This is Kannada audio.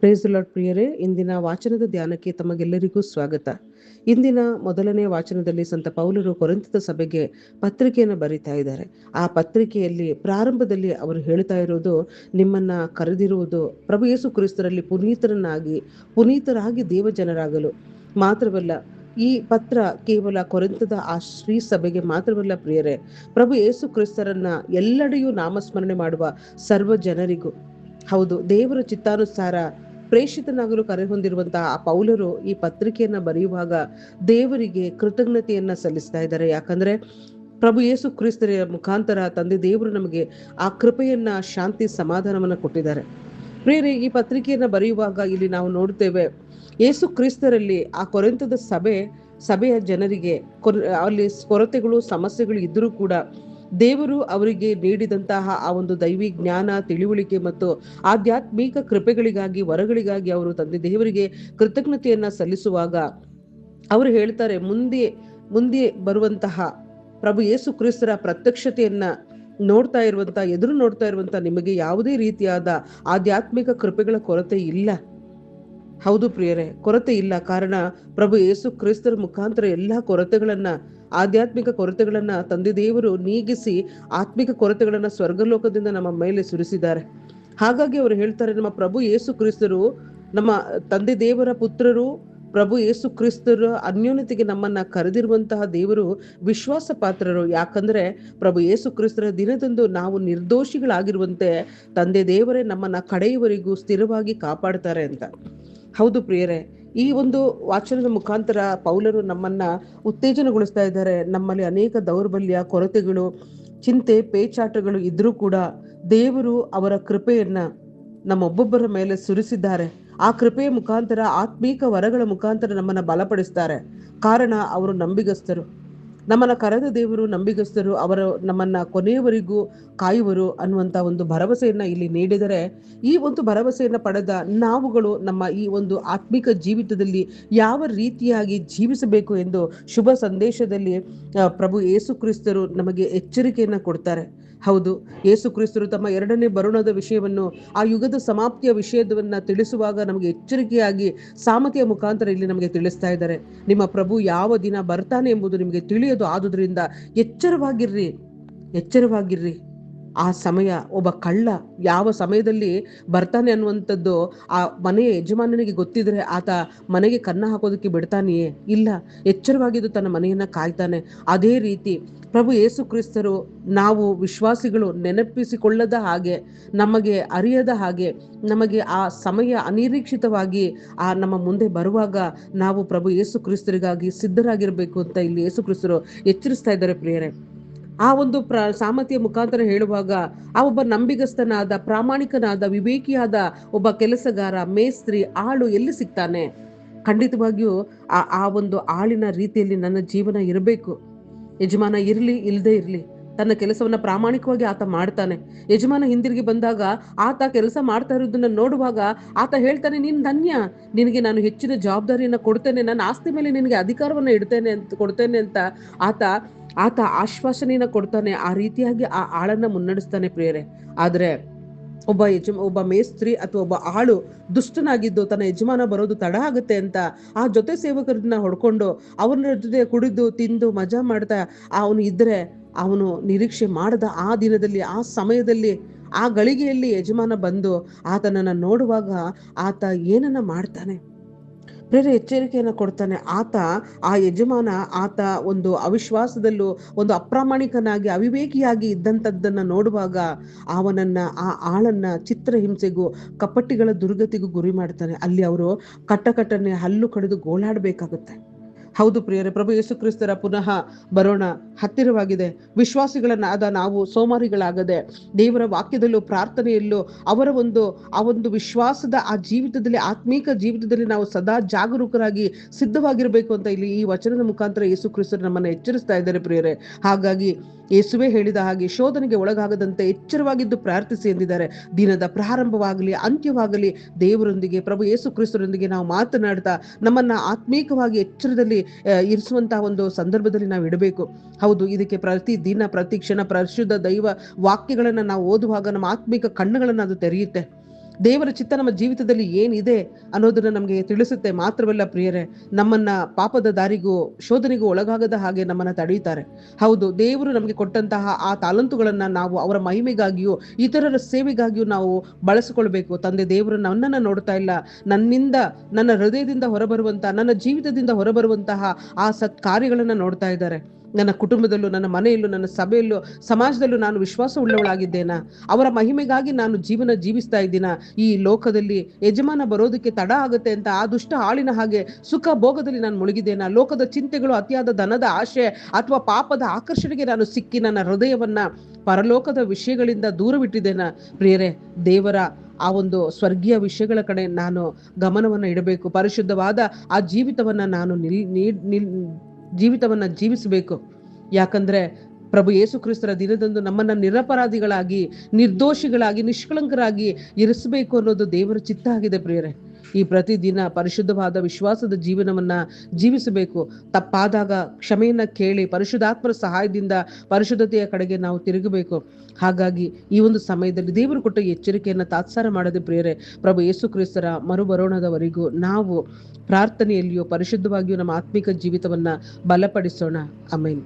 ಪ್ರೇಸ್ ಲಾರ್ಡ್ ಪ್ರಿಯರೇ, ಇಂದಿನ ವಾಚನದ ಧ್ಯಾನಕ್ಕೆ ತಮಗೆಲ್ಲರಿಗೂ ಸ್ವಾಗತ. ಇಂದಿನ ಮೊದಲನೇ ವಾಚನದಲ್ಲಿ ಸಂತ ಪೌಲರು ಕೊರಿಂಥದ ಸಭೆಗೆ ಪತ್ರಿಕೆಯನ್ನು ಬರೀತಾ ಇದ್ದಾರೆ. ಆ ಪತ್ರಿಕೆಯಲ್ಲಿ ಪ್ರಾರಂಭದಲ್ಲಿ ಅವರು ಹೇಳ್ತಾ ಇರೋದು, ನಿಮ್ಮನ್ನ ಕರೆದಿರುವುದು ಪ್ರಭು ಯೇಸು ಕ್ರಿಸ್ತರಲ್ಲಿ ಪುನೀತರಾಗಿ ದೇವಜನರಾಗಲು ಮಾತ್ರವಲ್ಲ. ಈ ಪತ್ರ ಕೇವಲ ಕೊರಿಂಥದ ಆ ಶ್ರೀ ಸಭೆಗೆ ಮಾತ್ರವಲ್ಲ ಪ್ರಿಯರೇ, ಪ್ರಭು ಯೇಸು ಕ್ರಿಸ್ತರನ್ನ ಎಲ್ಲೆಡೆಯೂ ನಾಮಸ್ಮರಣೆ ಮಾಡುವ ಸರ್ವ ಜನರಿಗೂ. ಹೌದು, ದೇವರ ಚಿತ್ತಾನುಸಾರ ಪ್ರೇಷಿತನಾಗಲು ಕರೆ ಹೊಂದಿರುವಂತಹ ಆ ಪೌಲರು ಈ ಪತ್ರಿಕೆಯನ್ನ ಬರೆಯುವಾಗ ದೇವರಿಗೆ ಕೃತಜ್ಞತೆಯನ್ನ ಸಲ್ಲಿಸ್ತಾ ಇದ್ದಾರೆ. ಯಾಕಂದ್ರೆ ಪ್ರಭು ಯೇಸು ಕ್ರಿಸ್ತರ ಮುಖಾಂತರ ತಂದೆ ದೇವರು ನಮಗೆ ಆ ಕೃಪೆಯನ್ನ, ಶಾಂತಿ, ಸಮಾಧಾನವನ್ನ ಕೊಟ್ಟಿದ್ದಾರೆ. ಪ್ರಿಯರೇ, ಈ ಪತ್ರಿಕೆಯನ್ನ ಬರೆಯುವಾಗ ಇಲ್ಲಿ ನಾವು ನೋಡ್ತೇವೆ, ಯೇಸು ಕ್ರಿಸ್ತರಲ್ಲಿ ಆ ಕೊರಿಂಥದ ಸಭೆಯ ಜನರಿಗೆ ಅಲ್ಲಿ ಕೊರತೆಗಳು, ಸಮಸ್ಯೆಗಳು ಇದ್ರೂ ಕೂಡ ದೇವರು ಅವರಿಗೆ ನೀಡಿದಂತಹ ಆ ಒಂದು ದೈವಿ ಜ್ಞಾನ, ತಿಳುವಳಿಕೆ ಮತ್ತು ಆಧ್ಯಾತ್ಮಿಕ ಕೃಪೆಗಳಿಗಾಗಿ, ವರಗಳಿಗಾಗಿ ಅವರು ತಂದೆ ದೇವರಿಗೆ ಕೃತಜ್ಞತೆಯನ್ನ ಸಲ್ಲಿಸುವಾಗ ಅವರು ಹೇಳ್ತಾರೆ, ಮುಂದೆ ಬರುವಂತಹ ಪ್ರಭು ಯೇಸು ಕ್ರಿಸ್ತರ ಪ್ರತ್ಯಕ್ಷತೆಯನ್ನ ಎದುರು ನೋಡ್ತಾ ಇರುವಂತ ನಿಮಗೆ ಯಾವುದೇ ರೀತಿಯಾದ ಆಧ್ಯಾತ್ಮಿಕ ಕೃಪೆಗಳ ಕೊರತೆ ಇಲ್ಲ. ಹೌದು ಪ್ರಿಯರೇ, ಕೊರತೆ ಇಲ್ಲ. ಕಾರಣ ಪ್ರಭು ಯೇಸು ಕ್ರಿಸ್ತರ ಮುಖಾಂತರ ಎಲ್ಲಾ ಕೊರತೆಗಳನ್ನ, ಆಧ್ಯಾತ್ಮಿಕ ಕೊರತೆಗಳನ್ನ ತಂದೆ ದೇವರು ನೀಗಿಸಿ ಆತ್ಮಿಕ ಕೊರತೆಗಳನ್ನ ಸ್ವರ್ಗಲೋಕದಿಂದ ನಮ್ಮ ಮೇಲೆ ಸುರಿಸಿದ್ದಾರೆ. ಹಾಗಾಗಿ ಅವರು ಹೇಳ್ತಾರೆ, ನಮ್ಮ ಪ್ರಭು ಯೇಸು ಕ್ರಿಸ್ತರು ನಮ್ಮ ತಂದೆ ದೇವರ ಪುತ್ರರು, ಪ್ರಭು ಯೇಸು ಕ್ರಿಸ್ತರ ಅನ್ಯೋನ್ಯತೆಗೆ ನಮ್ಮನ್ನ ಕರೆದಿರುವಂತಹ ದೇವರು ವಿಶ್ವಾಸ ಪಾತ್ರರು. ಯಾಕಂದ್ರೆ ಪ್ರಭು ಯೇಸು ಕ್ರಿಸ್ತರ ದಿನದಂದು ನಾವು ನಿರ್ದೋಷಿಗಳಾಗಿರುವಂತೆ ತಂದೆ ದೇವರೇ ನಮ್ಮನ್ನ ಕಡೆಯವರೆಗೂ ಸ್ಥಿರವಾಗಿ ಕಾಪಾಡ್ತಾರೆ ಅಂತ. ಹೌದು ಪ್ರಿಯರೇ, ಈ ಒಂದು ವಾಚನದ ಮುಖಾಂತರ ಪೌಲರು ನಮ್ಮನ್ನ ಉತ್ತೇಜನಗೊಳಿಸ್ತಾ ಇದ್ದಾರೆ. ನಮ್ಮಲ್ಲಿ ಅನೇಕ ದೌರ್ಬಲ್ಯ, ಕೊರತೆಗಳು, ಚಿಂತೆ, ಪೇಚಾಟಗಳು ಇದ್ರೂ ಕೂಡ ದೇವರು ಅವರ ಕೃಪೆಯನ್ನ ನಮ್ಮೊಬ್ಬೊಬ್ಬರ ಮೇಲೆ ಸುರಿಸಿದ್ದಾರೆ. ಆ ಕೃಪೆಯ ಮುಖಾಂತರ, ಆತ್ಮೀಕ ವರಗಳ ಮುಖಾಂತರ ನಮ್ಮನ್ನ ಬಲಪಡಿಸ್ತಾರೆ. ಕಾರಣ ಅವರು ನಂಬಿಗಸ್ತರು. ನಮ್ಮನ್ನ ಕರೆದ ದೇವರು ನಂಬಿಗಸ್ತರು. ಅವರು ನಮ್ಮನ್ನ ಕೊನೆಯವರೆಗೂ ಕಾಯುವರು ಅನ್ನುವಂತ ಒಂದು ಭರವಸೆಯನ್ನ ಇಲ್ಲಿ ನೀಡಿದರೆ, ಈ ಒಂದು ಭರವಸೆಯನ್ನ ಪಡೆದ ನಾವುಗಳು ನಮ್ಮ ಈ ಒಂದು ಆತ್ಮಿಕ ಜೀವಿತದಲ್ಲಿ ಯಾವ ರೀತಿಯಾಗಿ ಜೀವಿಸಬೇಕು ಎಂದು ಶುಭ ಸಂದೇಶದಲ್ಲಿ ಪ್ರಭು ಯೇಸು ಕ್ರಿಸ್ತರು ನಮಗೆ ಎಚ್ಚರಿಕೆಯನ್ನ ಕೊಡ್ತಾರೆ. ಹೌದು, ಯೇಸು ಕ್ರಿಸ್ತರು ತಮ್ಮ ಎರಡನೇ ಬರುಣದ ವಿಷಯವನ್ನು, ಆ ಯುಗದ ಸಮಾಪ್ತಿಯ ವಿಷಯವನ್ನ ತಿಳಿಸುವಾಗ ನಮಗೆ ಎಚ್ಚರಿಕೆಯಾಗಿ ಸಾಮತೆಯ ಮುಖಾಂತರ ಇಲ್ಲಿ ನಮಗೆ ತಿಳಿಸ್ತಾ ಇದ್ದಾರೆ. ನಿಮ್ಮ ಪ್ರಭು ಯಾವ ದಿನ ಬರ್ತಾನೆ ಎಂಬುದು ನಿಮಗೆ ತಿಳಿಯದು. ಆದುದರಿಂದ ಎಚ್ಚರವಾಗಿರ್ರಿ. ಆ ಸಮಯ, ಒಬ್ಬ ಕಳ್ಳ ಯಾವ ಸಮಯದಲ್ಲಿ ಬರ್ತಾನೆ ಅನ್ನುವಂಥದ್ದು ಆ ಮನೆಯ ಯಜಮಾನನಿಗೆ ಗೊತ್ತಿದ್ರೆ ಆತ ಮನೆಗೆ ಕನ್ನ ಹಾಕೋದಕ್ಕೆ ಬಿಡ್ತಾನೆಯೇ? ಇಲ್ಲ, ಎಚ್ಚರವಾಗಿದ್ದು ತನ್ನ ಮನೆಯನ್ನ ಕಾಯ್ತಾನೆ. ಅದೇ ರೀತಿ ಪ್ರಭು ಯೇಸು ಕ್ರಿಸ್ತರು ನಾವು ವಿಶ್ವಾಸಿಗಳು ನೆನಪಿಸಿಕೊಳ್ಳದ ಹಾಗೆ, ನಮಗೆ ಅರಿಯದ ಹಾಗೆ, ನಮಗೆ ಆ ಸಮಯ ಅನಿರೀಕ್ಷಿತವಾಗಿ ನಮ್ಮ ಮುಂದೆ ಬರುವಾಗ ನಾವು ಪ್ರಭು ಯೇಸು ಕ್ರಿಸ್ತರಿಗಾಗಿ ಸಿದ್ಧರಾಗಿರ್ಬೇಕು ಅಂತ ಇಲ್ಲಿ ಯೇಸು ಕ್ರಿಸ್ತರು ಎಚ್ಚರಿಸ್ತಾ ಇದ್ದಾರೆ ಪ್ರಿಯರೇ. ಆ ಒಂದು ಸಾಮರ್ಥ್ಯ ಮುಖಾಂತರ ಹೇಳುವಾಗ ಆ ಒಬ್ಬ ನಂಬಿಗಸ್ತನಾದ, ಪ್ರಾಮಾಣಿಕನಾದ, ವಿವೇಕಿಯಾದ ಒಬ್ಬ ಕೆಲಸಗಾರ, ಮೇಸ್ತ್ರಿ, ಆಳು ಎಲ್ಲಿ ಸಿಗ್ತಾನೆ? ಖಂಡಿತವಾಗಿಯೂ ಆ ಒಂದು ಆಳಿನ ರೀತಿಯಲ್ಲಿ ನನ್ನ ಜೀವನ ಇರಬೇಕು. ಯಜಮಾನ ಇರ್ಲಿ ಇಲ್ಲದೆ ಇರ್ಲಿ, ತನ್ನ ಕೆಲಸವನ್ನ ಪ್ರಾಮಾಣಿಕವಾಗಿ ಆತ ಮಾಡ್ತಾನೆ. ಯಜಮಾನ ಹಿಂದಿರುಗಿ ಬಂದಾಗ ಆತ ಕೆಲಸ ಮಾಡ್ತಾ ಇರೋದನ್ನ ನೋಡುವಾಗ ಆತ ಹೇಳ್ತಾನೆ, ನೀನ್ ಧನ್ಯ, ನಿನಗೆ ನಾನು ಹೆಚ್ಚಿನ ಜವಾಬ್ದಾರಿಯನ್ನ ಕೊಡ್ತೇನೆ, ನನ್ನ ಆಸ್ತಿ ಮೇಲೆ ನಿನಗೆ ಅಧಿಕಾರವನ್ನ ಕೊಡ್ತೇನೆ ಅಂತ ಆತ ಆಶ್ವಾಸನೆಯನ್ನ ಕೊಡ್ತಾನೆ. ಆ ರೀತಿಯಾಗಿ ಆ ಆಳನ್ನ ಮುನ್ನಡೆಸ್ತಾನೆ ಪ್ರಿಯರೇ. ಆದ್ರೆ ಒಬ್ಬ ಮೇಸ್ತ್ರಿ ಅಥವಾ ಒಬ್ಬ ಆಳು ದುಷ್ಟನಾಗಿದ್ದು ತನ್ನ ಯಜಮಾನ ಬರೋದು ತಡ ಆಗುತ್ತೆ ಅಂತ ಆ ಜೊತೆ ಸೇವಕರನ್ನ ಹೊಡ್ಕೊಂಡು ಅವನ ಜೊತೆ ಕುಡಿದು ತಿಂದು ಮಜಾ ಮಾಡ್ತಾ ಅವನು ಇದ್ರೆ, ಅವನು ನಿರೀಕ್ಷೆ ಮಾಡದ ಆ ದಿನದಲ್ಲಿ, ಆ ಸಮಯದಲ್ಲಿ, ಆ ಗಳಿಗೆಯಲ್ಲಿ ಯಜಮಾನ ಬಂದು ಆತನನ್ನ ನೋಡುವಾಗ ಆತ ಏನನ್ನ ಮಾಡ್ತಾನೆ? ಬೇರೆ ಎಚ್ಚರಿಕೆಯನ್ನ ಕೊಡ್ತಾನೆ. ಆ ಯಜಮಾನ ಒಂದು ಅವಿಶ್ವಾಸದಲ್ಲೂ, ಒಂದು ಅಪ್ರಾಮಾಣಿಕನಾಗಿ, ಅವಿವೇಕಿಯಾಗಿ ಇದ್ದಂಥದ್ದನ್ನ ನೋಡುವಾಗ ಅವನನ್ನ, ಆ ಆಳನ್ನ ಚಿತ್ರಹಿಂಸೆಗೂ, ಕಪಟಿಗಳ ದುರ್ಗತಿಗೂ ಗುರಿ ಮಾಡ್ತಾನೆ. ಅಲ್ಲಿ ಅವರು ಕಟ್ಟನೆ ಹಲ್ಲು ಕಡಿದು ಗೋಳಾಡ್ಬೇಕಾಗುತ್ತೆ. ಹೌದು ಪ್ರಿಯರೇ, ಪ್ರಭು ಯೇಸು ಕ್ರಿಸ್ತರ ಪುನಃ ಬರೋಣ ಹತ್ತಿರವಾಗಿದೆ. ವಿಶ್ವಾಸಿಗಳನ್ನಾದ ನಾವು ಸೋಮಾರಿಗಳಾಗದೆ ದೇವರ ವಾಕ್ಯದಲ್ಲೂ, ಪ್ರಾರ್ಥನೆಯಲ್ಲೂ, ಅವರ ಒಂದು ವಿಶ್ವಾಸದ ಆ ಜೀವಿತದಲ್ಲಿ, ಆತ್ಮೀಕ ಜೀವಿತದಲ್ಲಿ ನಾವು ಸದಾ ಜಾಗರೂಕರಾಗಿ ಸಿದ್ಧವಾಗಿರ್ಬೇಕು ಅಂತ ಇಲ್ಲಿ ಈ ವಚನದ ಮುಖಾಂತರ ಯೇಸು ಕ್ರಿಸ್ತರು ನಮ್ಮನ್ನ ಎಚ್ಚರಿಸ್ತಾ ಇದ್ದಾರೆ ಪ್ರಿಯರೇ. ಹಾಗಾಗಿ ಯೇಸುವೆ ಹೇಳಿದ ಹಾಗೆ ಶೋಧನೆಗೆ ಒಳಗಾಗದಂತೆ ಎಚ್ಚರವಾಗಿದ್ದು ಪ್ರಾರ್ಥಿಸಿ ಎಂದಿದ್ದಾರೆ. ದಿನದ ಪ್ರಾರಂಭವಾಗಲಿ ಅಂತ್ಯವಾಗಲಿ ದೇವರೊಂದಿಗೆ, ಪ್ರಭು ಯೇಸು ಕ್ರಿಸ್ತರೊಂದಿಗೆ ನಾವು ಮಾತನಾಡ್ತಾ ನಮ್ಮನ್ನ ಆತ್ಮೀಕವಾಗಿ ಎಚ್ಚರದಲ್ಲಿ ಇರಿಸುವಂತಹ ಒಂದು ಸಂದರ್ಭದಲ್ಲಿ ನಾವು ಇಡಬೇಕು. ಹೌದು, ಇದಕ್ಕೆ ಪ್ರತಿ ದಿನ, ಪ್ರತಿ ಕ್ಷಣ ಪರಿಶುದ್ಧ ದೈವ ವಾಕ್ಯಗಳನ್ನ ನಾವು ಓದುವಾಗ ನಮ್ಮ ಆತ್ಮಿಕ ಕಣ್ಣುಗಳನ್ನ ಅದು ತೆರೆಯುತ್ತೆ. ದೇವರ ಚಿತ್ತ ನಮ್ಮ ಜೀವಿತದಲ್ಲಿ ಏನಿದೆ ಅನ್ನೋದನ್ನ ನಮಗೆ ತಿಳಿಸುತ್ತೆ. ಮಾತ್ರವಲ್ಲ ಪ್ರಿಯರೇ, ನಮ್ಮನ್ನ ಪಾಪದ ದಾರಿಗೂ ಶೋಧನೆಗೂ ಒಳಗಾಗದ ಹಾಗೆ ನಮ್ಮನ್ನ ತಡೆಯುತ್ತಾರೆ. ಹೌದು, ದೇವರು ನಮಗೆ ಕೊಟ್ಟಂತಹ ಆ ತಾಲಂತುಗಳನ್ನ ನಾವು ಅವರ ಮಹಿಮೆಗಾಗಿಯೂ ಇತರರ ಸೇವೆಗಾಗಿಯೂ ನಾವು ಬಳಸಿಕೊಳ್ಬೇಕು. ತಂದೆ ದೇವರು ನನ್ನನ್ನ ನೋಡ್ತಾ ಇಲ್ಲ, ನನ್ನಿಂದ, ನನ್ನ ಹೃದಯದಿಂದ ಹೊರಬರುವಂತಹ, ನನ್ನ ಜೀವಿತದಿಂದ ಹೊರಬರುವಂತಹ ಆ ಕಾರ್ಯಗಳನ್ನ ನೋಡ್ತಾ ಇದ್ದಾರೆ. ನನ್ನ ಕುಟುಂಬದಲ್ಲೂ, ನನ್ನ ಮನೆಯಲ್ಲೂ, ನನ್ನ ಸಭೆಯಲ್ಲೂ, ಸಮಾಜದಲ್ಲೂ ನಾನು ವಿಶ್ವಾಸ ಉಳ್ಳವಳಾಗಿದ್ದೇನಾ? ಅವರ ಮಹಿಮೆಗಾಗಿ ನಾನು ಜೀವನ ಜೀವಿಸ್ತಾ ಇದ್ದೀನ? ಈ ಲೋಕದಲ್ಲಿ ಯಜಮಾನ ಬರೋದಕ್ಕೆ ತಡ ಆಗುತ್ತೆ ಅಂತ ಆ ದುಷ್ಟ ಆಳಿನ ಹಾಗೆ ಸುಖ ಭೋಗದಲ್ಲಿ ನಾನು ಮುಳುಗಿದ್ದೇನಾ? ಲೋಕದ ಚಿಂತೆಗಳು, ಅತಿಯಾದ ಧನದ ಆಶೆ ಅಥವಾ ಪಾಪದ ಆಕರ್ಷಣೆಗೆ ನಾನು ಸಿಕ್ಕಿ ನನ್ನ ಹೃದಯವನ್ನ ಪರಲೋಕದ ವಿಷಯಗಳಿಂದ ದೂರವಿಟ್ಟಿದ್ದೇನಾ? ಪ್ರಿಯರೇ, ದೇವರ ಆ ಒಂದು ಸ್ವರ್ಗೀಯ ವಿಷಯಗಳ ಕಡೆ ನಾನು ಗಮನವನ್ನ ಇಡಬೇಕು. ಪರಿಶುದ್ಧವಾದ ಆ ಜೀವಿತವನ್ನ ನಾನು ಜೀವಿತವನ್ನ ಜೀವಿಸಬೇಕು. ಯಾಕಂದ್ರೆ ಪ್ರಭು ಯೇಸು ಕ್ರಿಸ್ತರ ದಿನದಂದು ನಮ್ಮನ್ನ ನಿರಪರಾಧಿಗಳಾಗಿ, ನಿರ್ದೋಷಿಗಳಾಗಿ, ನಿಷ್ಕಳಂಕರಾಗಿ ಇರಿಸಬೇಕು ಅನ್ನೋದು ದೇವರ ಚಿತ್ತ ಆಗಿದೆ. ಪ್ರಿಯರೇ, ಈ ಪ್ರತಿದಿನ ಪರಿಶುದ್ಧವಾದ ವಿಶ್ವಾಸದ ಜೀವನವನ್ನ ಜೀವಿಸಬೇಕು. ತಪ್ಪಾದಾಗ ಕ್ಷಮೆಯನ್ನ ಕೇಳಿ ಪರಿಶುದ್ಧಾತ್ಮರ ಸಹಾಯದಿಂದ ಪರಿಶುದ್ಧತೆಯ ಕಡೆಗೆ ನಾವು ತಿರುಗಬೇಕು. ಹಾಗಾಗಿ ಈ ಒಂದು ಸಮಯದಲ್ಲಿ ದೇವರು ಕೊಟ್ಟ ಎಚ್ಚರಿಕೆಯನ್ನ ತಾತ್ಸಾರ ಮಾಡದೆ ಪ್ರಿಯರೇ, ಪ್ರಭು ಯೇಸು ಕ್ರಿಸ್ತರ ಮರುಬರೋಣದವರೆಗೂ ನಾವು ಪ್ರಾರ್ಥನೆಯಲ್ಲಿಯೂ ಪರಿಶುದ್ಧವಾಗಿಯೂ ನಮ್ಮ ಆತ್ಮಿಕ ಜೀವಿತವನ್ನ ಬಲಪಡಿಸೋಣ. ಆಮೆನ್.